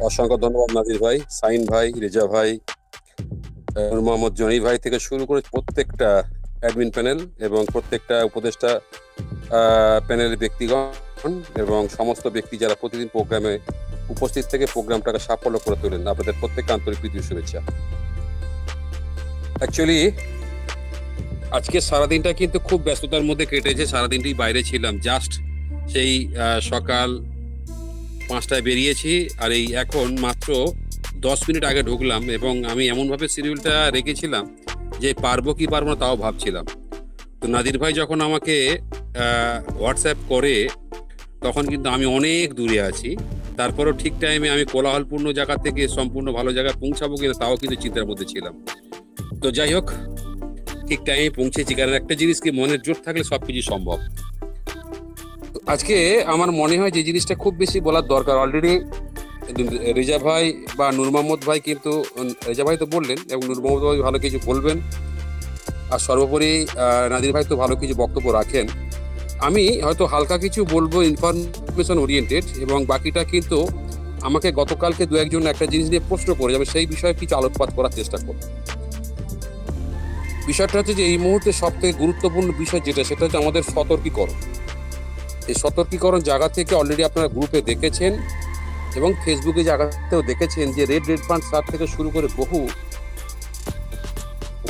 অসংখ্য ধন্যবাদ নাজির ভাই, সাইন ভাই, রেজা ভাই, নূর মোহাম্মদ জনি ভাই থেকে শুরু করে প্রত্যেকটা অ্যাডমিন প্যানেল এবং প্রত্যেকটা উপদেষ্টা প্যানেলের ব্যক্তিগণ এবং সমস্ত ব্যক্তি যারা প্রতিদিন প্রোগ্রামে উপস্থিত থেকে প্রোগ্রামটাকে সাফল্য করে তোলেন, আপনাদের প্রত্যেককে আন্তরিক প্রীতি ও শুভেচ্ছা। অ্যাকচুয়ালি আজকে সারাদিনটা কিন্তু খুব ব্যস্ততার মধ্যে কেটেছে। সারাদিনটি বাইরে ছিলাম, জাস্ট সেই সকাল 5টায় বেরিয়েছি, আর এই এখন মাত্র 10 মিনিট আগে ঢুকলাম। এবং আমি এমনভাবে শিডিউলটা রেখেছিলাম যে পারবো কি পারবো না তাও ভাবছিলাম। তো নাদির ভাই যখন আমাকে হোয়াটসঅ্যাপ করে, তখন কিন্তু আমি অনেক দূরে আছি। তারপরও ঠিক টাইমে আমি কোলাহলপূর্ণ জায়গা থেকে সম্পূর্ণ ভালো জায়গায় পৌঁছাবো কিনা তাও কিন্তু চিন্তার মধ্যে ছিলাম। তো যাই হোক, ঠিক টাইমে পৌঁছেছি, কারণ একটা জিনিস কি, মনের জোর থাকলে সবকিছু সম্ভব। আজকে আমার মনে হয় যে জিনিসটা খুব বেশি বলার দরকার। অলরেডি রেজা ভাই বা নূর মোহাম্মদ ভাই কিন্তু, রেজা ভাই তো বললেন এবং নূর মোহাম্মদ ভাই ভালো কিছু বলবেন, আর সর্বোপরি নাদির ভাই তো ভালো কিছু বক্তব্য রাখেন। আমি হয়তো হালকা কিছু বলবো ইনফরমেশন ওরিয়েন্টেড, এবং বাকিটা কিন্তু আমাকে গতকালকে দু একজন একটা জিনিস নিয়ে প্রশ্ন করে যাবে, সেই বিষয়ে কিছু আলোকপাত করার চেষ্টা করব। বিষয়টা হচ্ছে যে এই মুহূর্তে সব থেকে গুরুত্বপূর্ণ বিষয় যেটা, সেটা হচ্ছে আমাদের সতর্কীকরণ। এই সতর্কীকরণ জায়গা থেকে অলরেডি আপনারা গ্রুপে দেখেছেন এবং ফেসবুকে জায়গাতেও দেখেছেন যে রেড ফান্ড সার থেকে শুরু করে বহু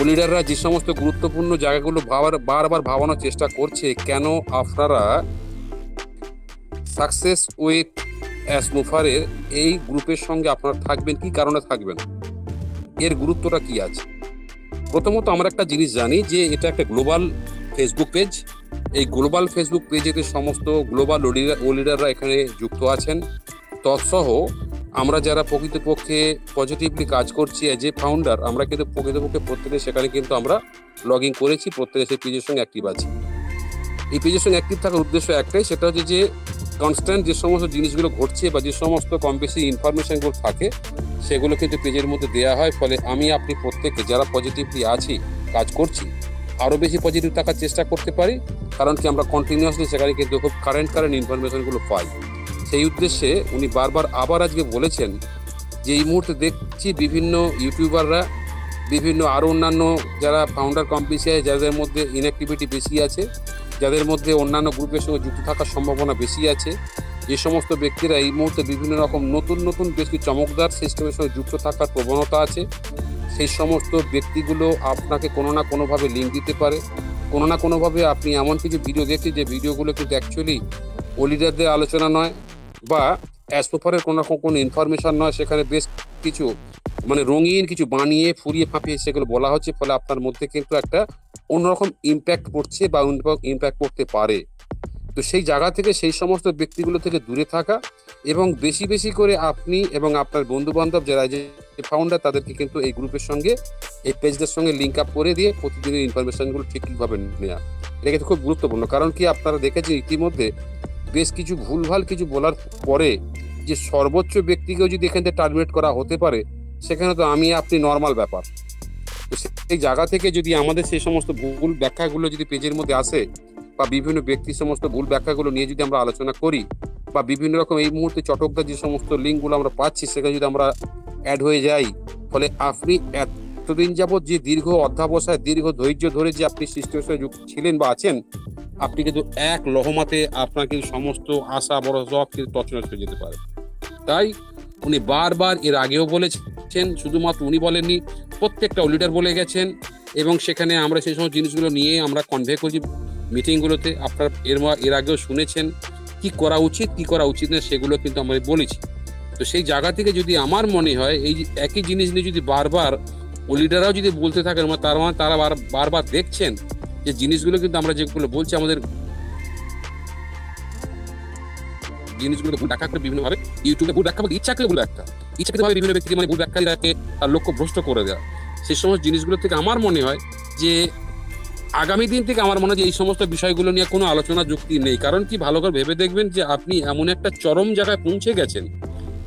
লিডাররা যে সমস্ত গুরুত্বপূর্ণ জায়গাগুলো বারবার ভাবানোর চেষ্টা করছে, কেন আপনারা সাকসেস উইথ অ্যাস মুফারের এই গ্রুপের সঙ্গে আপনারা থাকবেন, কি কারণে থাকবেন, এর গুরুত্বটা কি আছে। প্রথমত আমরা একটা জিনিস জানি যে এটা একটা গ্লোবাল ফেসবুক পেজ। এই গ্লোবাল ফেসবুক পেজেতে সমস্ত গ্লোবাল লিডাররা এখানে যুক্ত আছেন। তৎসহ আমরা যারা প্রকৃতপক্ষে পজিটিভলি কাজ করছি এজ এ ফাউন্ডার, আমরা কিন্তু প্রকৃতপক্ষে প্রত্যেকে সেখানে কিন্তু আমরা লগ ইন করেছি, প্রত্যেকে সেই পেজের সঙ্গে অ্যাক্টিভ আছি। এই পেজের সঙ্গে অ্যাক্টিভ থাকার উদ্দেশ্য একটাই, সেটা হচ্ছে যে কনস্ট্যান্ট যে সমস্ত জিনিসগুলো ঘটছে বা যে সমস্ত কম বেশি ইনফরমেশনগুলো থাকে সেগুলো কিন্তু পেজের মধ্যে দেওয়া হয়। ফলে আমি আপনি প্রত্যেকে যারা পজিটিভলি আছি, কাজ করছি, আরও বেশি পজিটিভ থাকার চেষ্টা করতে পারি। কারণ কি, আমরা কন্টিনিউয়াসলি সেখানে কিন্তু খুব কারেন্ট ইনফরমেশনগুলো পাই। সেই উদ্দেশ্যে উনি বারবার আবার আজকে বলেছেন যে এই মুহূর্তে দেখছি বিভিন্ন ইউটিউবাররা, বিভিন্ন আরও অন্যান্য যারা ফাউন্ডার কোম্পানি আছে, যাদের মধ্যে ইনঅ্যাক্টিভিটি বেশি আছে, যাদের মধ্যে অন্যান্য গ্রুপের সঙ্গে যুক্ত থাকার সম্ভাবনা বেশি আছে, যে সমস্ত ব্যক্তিরা এই মুহূর্তে বিভিন্ন রকম নতুন বেশ কিছু চমকদার সিস্টেমের সঙ্গে যুক্ত থাকার প্রবণতা আছে, সেই সমস্ত ব্যক্তিগুলো আপনাকে কোনো না কোনোভাবে লিঙ্ক দিতে পারে। কোনো না কোনোভাবে আপনি এমন কিছু ভিডিও দেখছি যে ভিডিওগুলো কিন্তু অ্যাকচুয়ালি ও লিডারদের আলোচনা নয় বা অ্যাসপোফারের কোনো রকম কোনো ইনফরমেশন নয়, সেখানে বেশ কিছু মানে রঙিন কিছু বানিয়ে ফুরিয়ে ফাঁপিয়ে সেগুলো বলা হচ্ছে। ফলে আপনার মধ্যে কিন্তু একটা অন্যরকম ইম্প্যাক্ট পড়ছে বা ইম্প্যাক্ট পড়তে পারে। তো সেই জায়গা থেকে সেই সমস্ত ব্যক্তিগুলো থেকে দূরে থাকা এবং বেশি বেশি করে আপনি এবং আপনার বন্ধু বান্ধব যারা যে ফাউন্ডার, তাদেরকে কিন্তু এই গ্রুপের সঙ্গে, এই পেজদের সঙ্গে লিঙ্ক আপ করে দিয়ে প্রতিদিনের ইনফরমেশনগুলো ঠিকভাবে নেওয়া, এটা কিন্তু খুব গুরুত্বপূর্ণ। কারণ কি, আপনারা দেখেছেন ইতিমধ্যে বেশ কিছু ভুলভাল কিছু বলার পরে যে সর্বোচ্চ ব্যক্তিকেও যদি এখান থেকে টার্মিনেট করা হতে পারে, সেখানে তো আমি আপনি নর্মাল ব্যাপার। তো সেই জায়গা থেকে যদি আমাদের সেই সমস্ত ভুল ব্যাখ্যাগুলো যদি পেজের মধ্যে আসে বা বিভিন্ন ব্যক্তির সমস্ত ভুল ব্যাখ্যাগুলো নিয়ে যদি আমরা আলোচনা করি, বা বিভিন্ন রকম এই মুহূর্তে চটকদার যে সমস্ত লিঙ্কগুলো আমরা পাচ্ছি সেখানে যদি আমরা অ্যাড হয়ে যাই, ফলে আপনি এতদিন যাবৎ যে দীর্ঘ অধ্যাবসায়, দীর্ঘ ধৈর্য ধরে যে আপনি সিস্টেমের সঙ্গে যুক্ত ছিলেন বা আছেন, আপনি কিন্তু এক লহমাতে আপনার কিন্তু সমস্ত আশা বড় সব কিন্তু তছনছ হয়ে যেতে পারে। তাই উনি বারবার এর আগেও বলেছেন, শুধুমাত্র উনি বলেননি, প্রত্যেকটা লিডার বলে গেছেন, এবং সেখানে আমরা সেই সমস্ত জিনিসগুলো নিয়ে আমরা কনভে করছি মিটিংগুলোতে। আপনারা এর আগেও শুনেছেন কি করা উচিত কি করা উচিত না, সেগুলো কিন্তু আমরা বলেছি। তো সেই জায়গা থেকে যদি আমার মনে হয় এই একই জিনিস নিয়ে যদি বারবার লিডাররাও যদি বলতে থাকেন, তার মানে তারা বারবার দেখছেন যে জিনিসগুলো কিন্তু আমরা যেগুলো বলছি, আমাদের জিনিসগুলো ভুল ব্যাখ্যা করে বিভিন্নভাবে ইউটিউবে ভুল ব্যাখ্যা, ইচ্ছাকৃত ভাবে বিভিন্ন ব্যক্তি মানে ভুল ব্যাখ্যাকে তার লক্ষ্য ভ্রষ্ট করে দেওয়া, সেই সমস্ত জিনিসগুলো থেকে আমার মনে হয় যে আগামী দিন থেকে আমার মনে হয় যে এই সমস্ত বিষয়গুলো নিয়ে কোনো আলোচনা যুক্তি নেই। কারণ কি, ভালো করে ভেবে দেখবেন যে আপনি এমন একটা চরম জায়গায় পৌঁছে গেছেন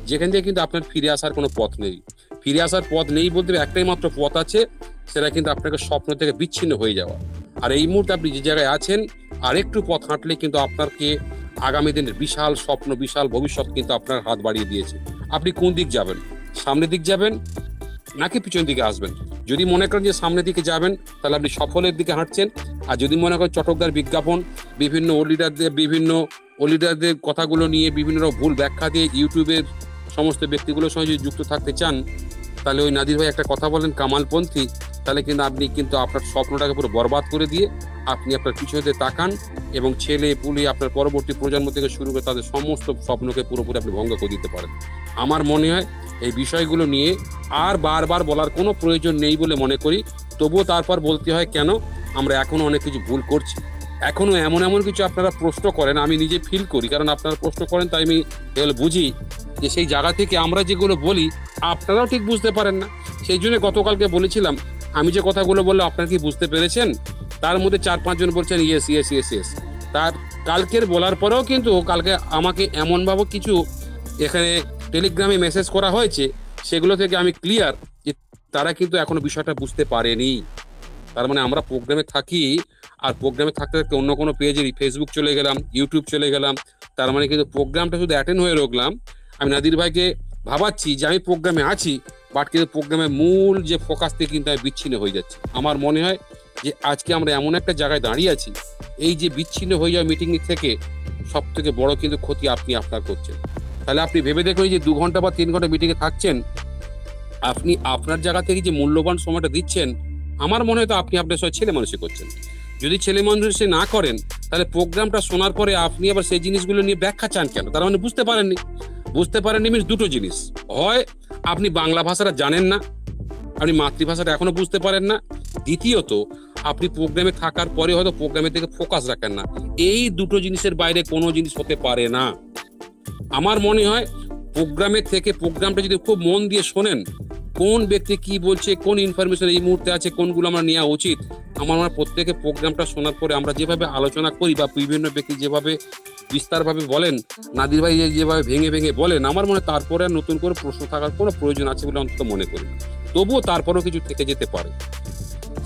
যেখান থেকে কিন্তু আপনার ফিরে আসার কোনো পথ নেই। ফিরে আসার পথ নেই বলতে একটাই মাত্র পথ আছে, সেটা কিন্তু আপনাকে স্বপ্ন থেকে বিচ্ছিন্ন হয়ে যাওয়া। আর এই মুহূর্তে আপনি যে জায়গায় আছেন, আরেকটু পথ হাঁটলে কিন্তু আপনাকে আগামী দিনের বিশাল স্বপ্ন, বিশাল ভবিষ্যৎ কিন্তু আপনার হাত বাড়িয়ে দিয়েছে। আপনি কোন দিক যাবেন, সামনের দিক যাবেন নাকি পিছন দিকে আসবেন। যদি মনে করেন যে সামনের দিকে যাবেন তাহলে আপনি সফলের দিকে হাঁটছেন। আর যদি মনে করেন চটকদার বিজ্ঞাপন, বিভিন্ন লিডারদের কথাগুলো নিয়ে বিভিন্ন ভুল ব্যাখ্যা দিয়ে ইউটিউবের সমস্ত ব্যক্তিগুলোর সঙ্গে যদি যুক্ত থাকতে চান, তাহলে ওই নাদির ভাই একটা কথা বলেন কামালপন্থী, তাহলে কিন্তু আপনি কিন্তু আপনার স্বপ্নটাকে পুরো বরবাদ করে দিয়ে আপনি আপনার পিছনে তাকান এবং ছেলে পুলে আপনার পরবর্তী প্রজন্ম থেকে শুরু করে তাদের সমস্ত স্বপ্নকে পুরোপুরি আপনি ভঙ্গ করে দিতে পারেন। আমার মনে হয় এই বিষয়গুলো নিয়ে আর বারবার বলার কোনো প্রয়োজন নেই বলে মনে করি। তবুও তারপর বলতে হয়, কেন আমরা এখনো অনেক কিছু ভুল করছি, এখনো এমন এমন কিছু আপনারা প্রশ্ন করেন, আমি নিজে ফিল করি, কারণ আপনারা প্রশ্ন করেন তাই আমি বুঝি যে সেই জায়গা থেকে আমরা যেগুলো বলি আপনারাও ঠিক বুঝতে পারেন না। সেই জন্য গতকালকে বলেছিলাম, আমি যে কথাগুলো বললাম আপনারা কি বুঝতে পেরেছেন? তার মধ্যে 4-5 জন বলছেন ইয়েস ইয়েস ইয়েস ইয়েস। তার কালকের বলার পরেও কিন্তু কালকে আমাকে এমনভাবে কিছু এখানে টেলিগ্রামে মেসেজ করা হয়েছে, সেগুলো থেকে আমি ক্লিয়ার যে তারা কিন্তু এখনো বিষয়টা বুঝতে পারেনি। তার মানে আমরা প্রোগ্রামে থাকি, আর প্রোগ্রামে থাকতে থাকতে অন্য কোনো পেজে ফেসবুক চলে গেলাম, ইউটিউব চলে গেলাম, তার মানে কিন্তু প্রোগ্রামটা শুধু অ্যাটেন্ড হয়ে রইলাম। আমি নাদির ভাইকে ভাবাচ্ছি যে আমি প্রোগ্রামে আছি, বাট কিন্তু প্রোগ্রামের মূল যে ফোকাস থেকে কিন্তু আমি বিচ্ছিন্ন হয়ে যাচ্ছি। আমার মনে হয় যে আজকে আমরা এমন একটা জায়গায় দাঁড়িয়ে আছি, এই যে বিচ্ছিন্ন হয়ে যাওয়া মিটিং থেকে সব থেকে বড় কিন্তু ক্ষতি আপনি আপনার করছেন। তাহলে আপনি ভেবে দেখুন, যে 2 ঘন্টা বা 3 ঘন্টা মিটিংয়ে থাকছেন, আপনি আপনার জায়গা থেকে যে মূল্যবান সময়টা দিচ্ছেন, আমার মনে হয় তো আপনি আপনার সঙ্গে ছেলে মানুষই করছেন। যদি ছেলে মানুষে না করেন, তাহলে প্রোগ্রামটা শোনার পরে আপনি আবার সেই জিনিসগুলো নিয়ে ব্যাখ্যা চান কেন? তার মানে বুঝতে পারেননি মিনস দুটো জিনিস, হয় আপনি বাংলা ভাষাটা জানেন না, আপনি মাতৃভাষাটা এখনো বুঝতে পারেন না, দ্বিতীয়ত আপনি প্রোগ্রামে থাকার পরে হয়তো প্রোগ্রামের দিকে ফোকাস রাখেন না। এই দুটো জিনিসের বাইরে কোনো জিনিস হতে পারে না। আমার মনে হয় প্রোগ্রামের থেকে প্রোগ্রামটা যদি খুব মন দিয়ে শোনেন, কোন ব্যক্তি কি বলছে, কোন ইনফরমেশন এই মুহূর্তে আছে, কোনগুলো আমরা নেওয়া উচিত, আমার মনে হয় প্রত্যেকে প্রোগ্রামটা শোনার পরে আমরা যেভাবে আলোচনা করি বা বিভিন্ন ব্যক্তি যেভাবে বিস্তারভাবে বলেন, নাদির ভাই যেভাবে ভেঙে ভেঙে বলেন, আমার মনে হয় তারপরে আর নতুন করে প্রশ্ন থাকার কোনো প্রয়োজন আছে বলে অন্তত মনে করি। তবুও তারপরেও কিছু থেকে যেতে পারে।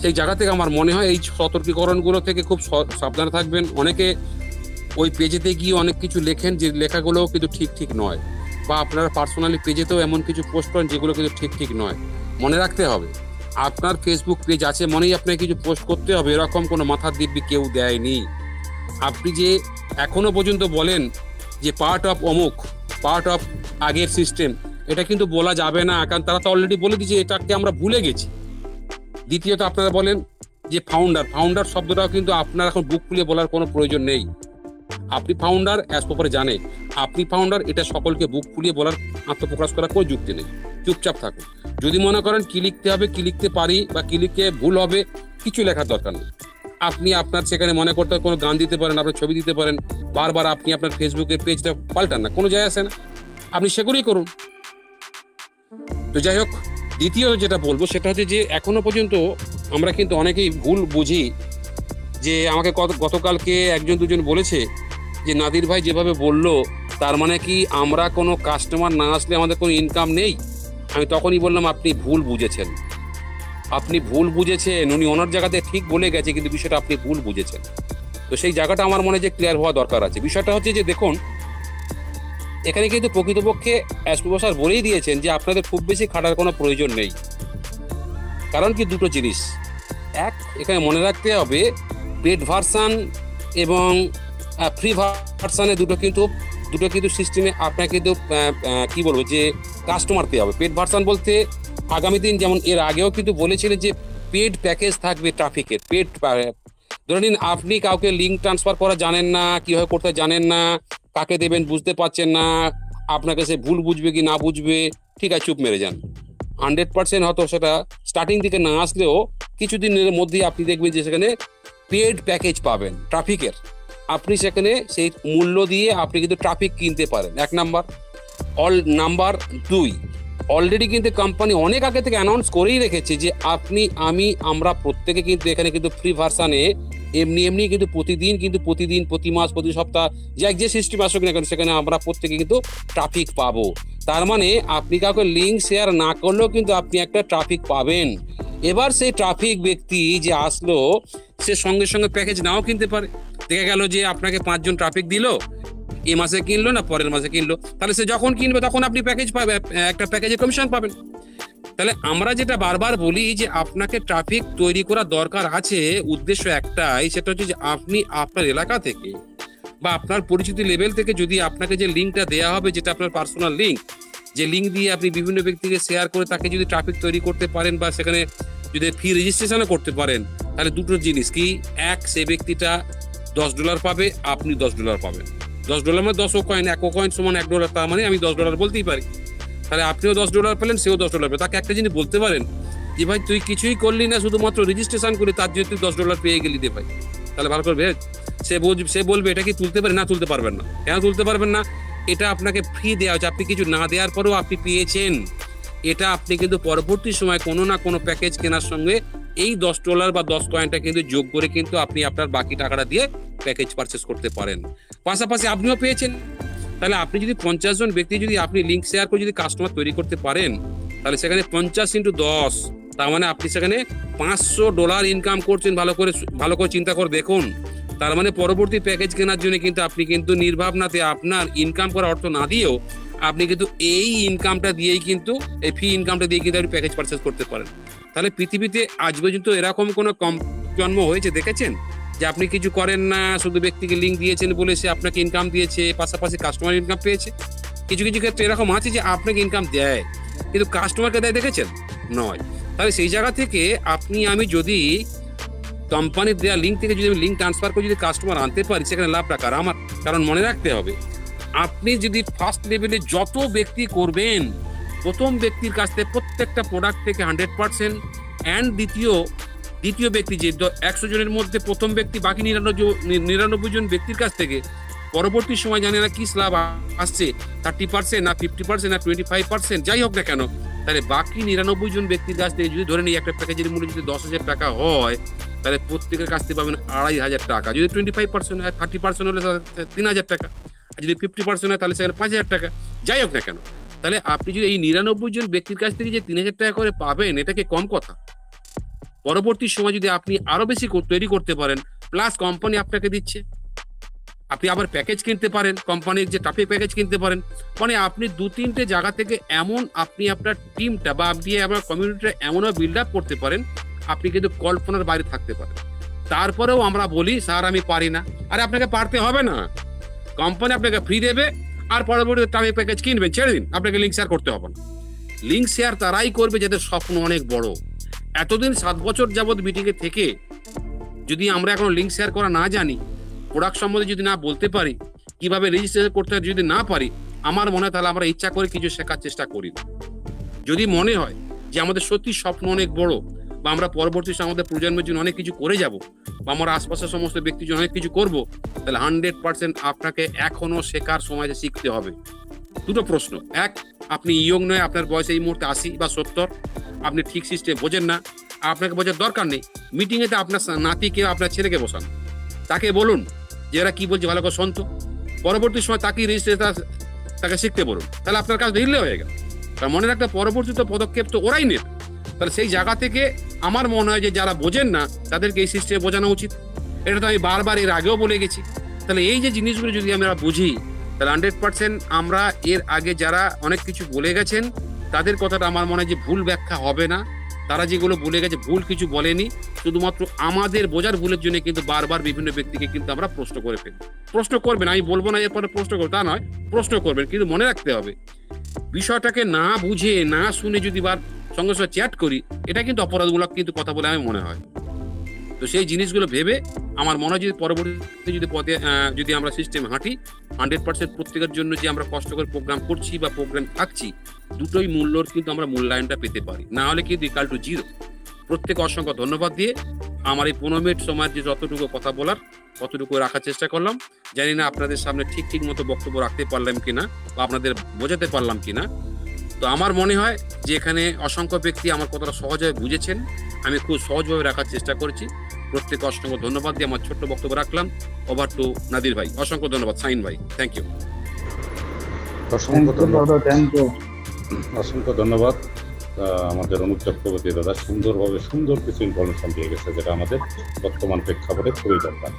সেই জায়গা থেকে আমার মনে হয় এই সতর্কীকরণগুলো থেকে খুব সাবধানে থাকবেন। অনেকে ওই পেজেতে গিয়ে অনেক কিছু লেখেন, যে লেখাগুলোও কিন্তু ঠিক নয়, বা আপনারা পার্সোনালি পেজেতেও এমন কিছু পোস্ট করেন যেগুলো কিন্তু ঠিক নয়। মনে রাখতে হবে, আপনার ফেসবুক পেজ আছে মনেই আপনাকে কিছু পোস্ট করতে হবে, এরকম কোনো মাথার দিব্যি কেউ দেয়নি। আপনি যে এখনো পর্যন্ত বলেন যে পার্ট অফ অমুক, পার্ট অফ আগের সিস্টেম, এটা কিন্তু বলা যাবে না, কারণ তারা তো অলরেডি বলে দিয়েছে এটাকে আমরা ভুলে গেছি। দ্বিতীয়ত আপনারা বলেন যে ফাউন্ডার শব্দটাও কিন্তু আপনার এখন বুক খুলে বলার কোনো প্রয়োজন নেই। আপনি ফাউন্ডার অ্যাজ প্রপারে জানে আপনি ফাউন্ডার, এটা সকলকে বুক ফুলিয়ে বলার, আত্মপ্রকাশ করার কোনো যুক্তি নেই। চুপচাপ থাকুন। যদি মনে করেন কি লিখতে হবে, কি লিখতে পারি, বা কি লিখে ভুল হবে, কিছু লেখার দরকার নেই। আপনি আপনার সেখানে মনে করতে কোনো গান দিতে পারেন, আপনার ছবি দিতে পারেন, বারবার আপনি আপনার ফেসবুকের পেজটা পাল্টান না, কোনো যায় আসে না, আপনি সেগুলোই করুন। তো যাই হোক, দ্বিতীয় যেটা বলবো সেটা হচ্ছে যে এখনো পর্যন্ত আমরা কিন্তু অনেকেই ভুল বুঝি। যে আমাকে গতকালকে 1-2 জন বলেছে যে নাদির ভাই যেভাবে বললো, তার মানে কি আমরা কোনো কাস্টমার না আসলে আমাদের কোনো ইনকাম নেই? আমি তখনই বললাম আপনি ভুল বুঝেছেন, উনি ওনার জায়গাতে ঠিক বলে গেছে, কিন্তু বিষয়টা আপনি ভুল বুঝেছেন। তো সেই জায়গাটা আমার মনে হয় যে ক্লিয়ার হওয়া দরকার আছে। বিষয়টা হচ্ছে যে দেখুন, এখানে কিন্তু প্রকৃতপক্ষে অ্যাস্ট্রোবসার বলেই দিয়েছেন যে আপনাদের খুব বেশি খাটার কোনো প্রয়োজন নেই। কারণ কি, দুটো জিনিস, এক, এখানে মনে রাখতে হবে পেড ভার্সান এবং ফ্রি ভার্সানে দুটো কিন্তু সিস্টেমে আপনাকে কিন্তু কি বলবো যে কাস্টমার পেয়ে হবে। পেড ভার্সান বলতে আগামী দিন, যেমন এর আগেও কিন্তু বলেছিলেন যে পেড প্যাকেজ থাকবে ট্রাফিকের। ধরে নিন আপনি কাউকে লিঙ্ক ট্রান্সফার করা জানেন না, কিভাবে করতে জানেন না, কাকে দেবেন বুঝতে পারছেন না, আপনাকে সে ভুল বুঝবে কি না বুঝবে, ঠিক আছে চুপ মেরে যান। 100% হয়তো সেটা স্টার্টিং দিকে না আসলেও কিছুদিনের মধ্যেই আপনি দেখবেন যে সেখানে পেড প্যাকেজ পাবেন ট্রাফিকের। আপনি সেখানে সেই মূল্য দিয়ে আপনি কিন্তু ট্রাফিক কিনতে পারেন, 1 নাম্বার। নাম্বার 2, অলরেডি কিন্তু কোম্পানি অনেক আগে থেকে অ্যানাউন্স করেই রেখেছে যে আমরা প্রত্যেকে কিন্তু এখানে কিন্তু ফ্রি ভার্সানে এমনি কিন্তু প্রতিদিন প্রতি মাস প্রতি সপ্তাহ যে সিস্টেম আসুক না কেন, সেখানে আমরা প্রত্যেকে কিন্তু ট্রাফিক পাবো। তার মানে আপনি কাউকে লিঙ্ক শেয়ার না করলেও কিন্তু আপনি একটা ট্রাফিক পাবেন। এবার সেই ট্রাফিক ব্যক্তি যে আসলো, সে সঙ্গে সঙ্গে প্যাকেজ নাও কিনতে পারে। দেখা গেল যে আপনাকে 5 জন ট্রাফিক দিল, এই মাসে কিনলো না পরের মাসে কিনলো, তাহলে সে যখন কিনবে তখন আপনি প্যাকেজ পাবে, একটা প্যাকেজের কমিশন পাবেন। তাহলে আমরা যেটা বারবার বলি যে আপনাকে ট্রাফিক তৈরি করা দরকার আছে, উদ্দেশ্য একটাই, সেটা হচ্ছে যে আপনি আপনার এলাকা থেকে বা আপনার পরিচিতি লেভেল থেকে যদি আপনাকে যে লিঙ্কটা দেওয়া হবে, যেটা আপনার পার্সোনাল লিঙ্ক, যে লিঙ্ক দিয়ে আপনি বিভিন্ন ব্যক্তিকে শেয়ার করে তাকে যদি ট্রাফিক তৈরি করতে পারেন বা সেখানে যদি ফি রেজিস্ট্রেশনও করতে পারেন, তাহলে দুটো জিনিস কি, এক, সে ব্যক্তিটা $10 পাবে, আপনি $10 পাবেন। $10 মানে 10 কয়েন, 1 কয়েন সমান $1, তার মানে আমি $10 বলতেই পারি। তাহলে আপনিও $10 পেলেন, সেও $10 পেলেন। তাকে একটা জিনিস বলতে পারেন যে ভাই তুই কিছুই করলি না, শুধুমাত্র রেজিস্ট্রেশন করে তার জন্য তুই $10 পেয়ে গেলি দে ভাই। তাহলে ভালো করবে, সে বলবে এটা কি তুলতে পারে, না তুলতে পারবেন না। কেন তুলতে পারবেন না? এটা আপনাকে ফ্রি দেওয়া হচ্ছে, আপনি কিছু না দেওয়ার পরেও আপনি পেয়েছেন। এটা আপনি কিন্তু পরবর্তী সময় কোনো না কোনো প্যাকেজ কেনার সঙ্গে এই $10 বা 10 কয়েনটা কিন্তু যোগ করে কিন্তু আপনি আপনার বাকি টাকাটা দিয়ে প্যাকেজ পারচেস করতে পারেন। পাশাপাশি আপনিও পেয়েছেন। তাহলে আপনি যদি 50 জন ব্যক্তি যদি আপনি লিঙ্ক শেয়ার করে যদি কাস্টমার তৈরি করতে পারেন, তাহলে সেখানে 50 × 10, তার মানে আপনি সেখানে $500 ইনকাম করছেন। ভালো করে চিন্তা করে দেখুন। তার মানে পরবর্তী প্যাকেজ কেনার জন্য কিন্তু আপনি কিন্তু নির্ভাবনাতে আপনার ইনকাম করা অর্থ না দিয়েও আপনি কিন্তু এই ইনকামটা দিয়েই কিন্তু, এই ফি ইনকামটা দিয়ে কিন্তু আপনি প্যাকেজ পারচেস করতে পারেন। তাহলে পৃথিবীতে আজ পর্যন্ত এরকম কোনো কম জন্ম হয়েছে দেখেছেন যে আপনি কিছু করেন না, শুধু ব্যক্তিকে লিঙ্ক দিয়েছেন বলে সে আপনাকে ইনকাম দিয়েছে, পাশাপাশি কাস্টমার ইনকাম পেয়েছে? কিছু কিছু ক্ষেত্রে এরকম আছে যে আপনাকে ইনকাম দেয় কিন্তু কাস্টমারকে দেয়, দেখেছেন? নয়। তাহলে সেই জায়গা থেকে আপনি আমি যদি কোম্পানির দেওয়া লিঙ্ক থেকে যদি আমি লিঙ্ক ট্রান্সফার করে যদি কাস্টমার আনতে পারি, সেখানে লাভ টাকা আমার। কারণ মনে রাখতে হবে, আপনি যদি ফার্স্ট লেভেলে যত ব্যক্তি করবেন, প্রথম ব্যক্তির কাছ থেকে প্রত্যেকটা প্রোডাক্ট থেকে 100%, অ্যান্ড দ্বিতীয় ব্যক্তি যে 100 জনের মধ্যে প্রথম ব্যক্তি বাকি 99 জন ব্যক্তির কাছ থেকে পরবর্তী সময় জানে না কি স্ল্যাব আসছে, 30% না 50% না 25%, যাই হোক না কেন, তাহলে বাকি 99 জন ব্যক্তির কাছ থেকে যদি ধরে নিই একটা প্যাকেজের মূল্য যদি 10,000 টাকা হয়, তাহলে প্রত্যেকের কাছ থেকে পাবেন 2,500 টাকা। যদি 25% হয়, 30% হলে 3,000 টাকা, আর যদি 50% হয় তাহলে সেখানে 5,000 টাকা, যাই হোক না কেন। তাহলে আপনি যদি এই 99 জন ব্যক্তির কাছ থেকে যে 3,000 টাকা করে পাবেন, এটা কি কম কথা? পরবর্তী সময় যদি আপনি আরো বেশি তৈরি করতে পারেন, প্লাস কোম্পানি আপনাকে দিচ্ছে, আপনি আবার প্যাকেজ কিনতে পারেন, কোম্পানির যে ট্রাফিক প্যাকেজ কিনতে পারেন, মানে আপনি 2-3টে জায়গা থেকে এমন আপনি আপনার টিমটা বা আপনি আপনার কমিউনিটিটা এমনভাবে বিল্ড আপ করতে পারেন, আপনি কিন্তু কল্পনার বাইরে থাকতে পারেন। তারপরেও আমরা বলি স্যার আমি পারি না। আরে আপনাকে পারতে হবে না, কোম্পানি আপনাকে ফ্রি দেবে, আর পরবর্তীতে ট্রাফিক প্যাকেজ কিনবেন, ছেড়ে দিন, আপনাকে লিঙ্ক শেয়ার করতে হবে না। লিঙ্ক শেয়ার তারাই করবে যাদের স্বপ্ন অনেক বড়। এতদিন 7 বছর যাবৎ মিটিংয়ে থেকে যদি আমরা এখন লিঙ্ক শেয়ার করা না জানি, প্রোডাক্ট সম্বন্ধে যদি না বলতে পারি, কিভাবে রেজিস্ট্রেশন করতে হয় যদি না পারি, আমার মনে হয় তাহলে আমরা ইচ্ছা করে কিছু শেখার চেষ্টা করি। যদি মনে হয় যে আমাদের সত্যি স্বপ্ন অনেক বড়, বা আমরা পরবর্তী সময় আমাদের প্রজন্মের জন্য অনেক কিছু করে যাব, বা আমার আশপাশের সমস্ত ব্যক্তির জন্য অনেক কিছু করব, তাহলে 100% আপনাকে এখনো শেখার সময় শিখতে হবে। দুটো প্রশ্ন, এক, আপনি ইয়ং নয়, আপনার বয়স এই মুহূর্তে 80 বা 70, আপনি ঠিক সিস্টেম বোঝেন না, আপনাকে বোঝার দরকার নেই। মিটিংয়েতে আপনার নাতিকে আপনার ছেলেকে বসান, তাকে বলুন যে এরা কি বলছে ভালো করে শুনত, পরবর্তী সময় তাকে রেজিস্ট্রেশন তাকে শিখতে বলুন, তাহলে আপনার কাজ রিলে হয়ে গেল। তার মনে রাখতে পরবর্তীতে পদক্ষেপ তো ওরাই নেবে। তাহলে সেই জায়গা থেকে আমার মনে হয় যে যারা বোঝেন না তাদেরকে এই সিস্টেমে বোঝানো উচিত। এটা তো আমি বারবার এর আগেও বলে গেছি। তাহলে এই যে জিনিসগুলো যদি আমরা বুঝি, তাহলে 100% আমরা এর আগে যারা অনেক কিছু বলে গেছেন তাদের কথাটা আমার মনে হয় যে ভুল ব্যাখ্যা হবে না। তারা যেগুলো বলে গেছে ভুল কিছু বলেনি, শুধুমাত্র আমাদের বোঝার ভুলের জন্য কিন্তু বারবার বিভিন্ন ব্যক্তিকে কিন্তু আমরা প্রশ্ন করে ফেলি। প্রশ্ন করবেন, আমি বলবো না এরপরে প্রশ্ন করবো, তা নয়, প্রশ্ন করবেন, কিন্তু মনে রাখতে হবে বিষয়টাকে না বুঝে না শুনে যদি সঙ্গে সঙ্গে চ্যাট করি, এটা কিন্তু অপরাধমূলক কিন্তু কথা বলে আমি মনে হয়। তো সেই জিনিসগুলো ভেবে আমার মনে হয় যদি পরবর্তীতে যদি পথে যদি আমরা সিস্টেম হাঁটি, 100% প্রত্যেকের জন্য যে আমরা কষ্ট করে প্রোগ্রাম করছি বা প্রোগ্রাম থাকছি, দুটোই মূল্যর কিন্তু আমরা মূল্যায়নটা পেতে পারি, না হলে কিন্তু ইকুয়াল টু 0। প্রত্যেকে অসংখ্য ধন্যবাদ দিয়ে আমার এই 15 মিনিট সময়ের যে যতটুকু কথা বলার ততটুকু রাখার চেষ্টা করলাম। জানি না আপনাদের সামনে ঠিক মতো বক্তব্য রাখতে পারলাম কিনা বা আপনাদের বোঝাতে পারলাম কিনা। তো আমার মনে হয় যে এখানে অসংখ্য ব্যক্তি আমার কথাটা সহজভাবে বুঝেছেন, আমি খুব সহজভাবে রাখার চেষ্টা করেছি। প্রত্যেকে অসংখ্য ধন্যবাদ দিয়ে আমার ছোট্ট বক্তব্য রাখলাম। ওভার টু নাদির ভাই। অসংখ্য ধন্যবাদ। সাইন ভাই, থ্যাংক ইউ। অসংখ্য ধন্যবাদ আমাদের অনুপ চক্রবর্তী দাদা, সুন্দর কিছু ইনফরমেশন দিয়ে গেছে, যেটা আমাদের বর্তমান প্রেক্ষাপটে খুবই দরকার।